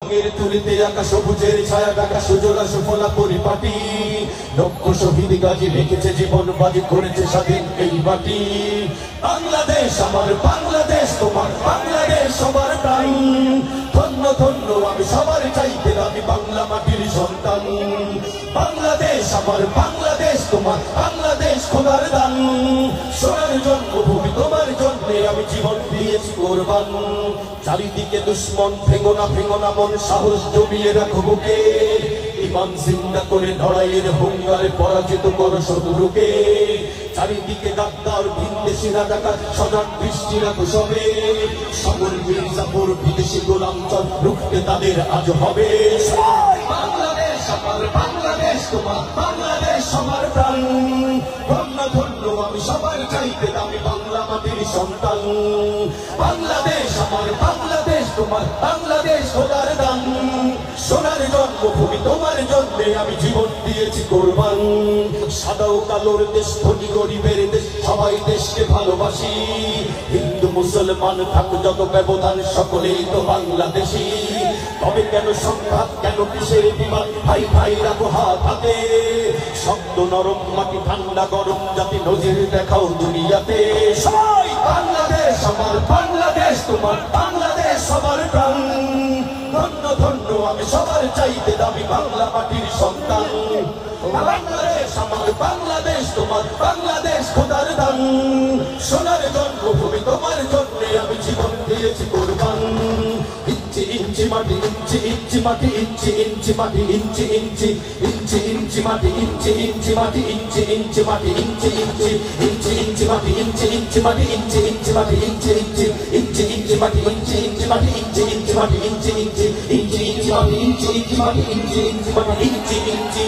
তুলিতে আঁকা সবুজের ছায়া ঢাকা সুজলা সুফলা পরিপাটি লক্ষ শহীদ গাজী রেখেছে জীবন বাজি করেছে স্বাধীন এই মাটি। বাংলাদেশ আমার বাংলাদেশ তোমার বাংলাদেশ সবার প্রাণ। ধন্য ধন্য আমি সবার চাইতে আমি বাংলা মাটির সন্তান। বাংলাদেশ আমার বাংলাদেশ তোমার বাংলাদেশ খোদার দান। সোনার জন্মভূমি তোমার জন্যে আমি জীবন দিয়েছি কোরবান। চারিদিকে দুশ্মন ভেঙো না মন সাহস জমিয়ে রাখো বুকে। ইমান জিন্দা করে লড়াইয়ের হুঙ্গারে পরাজিত করো শত্রুকে। চারিদিকে গাদ্দার ভিনদেশি রাজাকার সজাগ দৃষ্টি রাখো সবে। সকল মির্জাপুর বিদেশি গোলাম চল রুখতে তাদের আজ হবে। বাংলাদেশ আমার বাংলাদেশ তোমার বাংলাদেশ সবার প্রাণ। ধন্য ধন্য আমি সবার চাইতে দামি বাংলা মাটির সন্তান। বাংলাদেশ আমার বাংলাদেশ তোমার বাংলাদেশ খোদার দান। সোনার জন্মভূমি তোমার জন্যে আমি জীবন দিয়েছি কোরবান। সাদা ও কালোর দেশ ধনী গরিবের দেশ সবাই দেশকে ভালোবাসি। হিন্দু মুসলমান থাক যত ব্যবধান সকলেই তো বাংলাদেশি। তবে কেন সংঘাত কেন কিসের বিমান ভাই ভাই রাখো হাত হাতে। শক্ত নরম মাটি ঠান্ডা গরম জাতি নজির দেখাও দুনিয়াতে। সবাই বাংলাদেশ আমার বাংলাদেশ তোমার বাংলাদেশ সবার প্রাণ। ধন্য ধন্য আমি সবার চাইতে দামি বাংলা মাটির সন্তান। বাংলাদেশ আমার বাংলাদেশ তোমার বাংলাদেশ খোদার দান। সোনার জন্মভূমি তোমার জন্যে আমি জীবন দিয়েছি কোরবান। ইঞ্চি ইঞ্চি মাটি ইঞ্চি ইঞ্চি মাটি ইঞ্চি ইঞ্চি মাটি ইঞ্চি ইঞ্চি ইঞ্চি ইঞ্চি মাটি ইঞ্চি ইঞ্চি মাটি ইঞ্চি ইঞ্চি মাটি ইঞ্চি ইঞ্চি ইঞ্চি ইঞ্চি মাটি ইঞ্চি ইঞ্চি মাটি ইঞ্চি ইঞ্চি মাটি ইঞ্চি ইঞ্চি ইঞ্চি ইঞ্চি মাটি ইঞ্চি ইঞ্চি মাটি ইঞ্চি ইঞ্চি মাটি ইঞ্চি ইঞ্চি ইঞ্চি ইঞ্চি মাটি ইঞ্চি ইঞ্চি মাটি ইঞ্চি ইঞ্চি মাটি ইঞ্চি ইঞ্চি।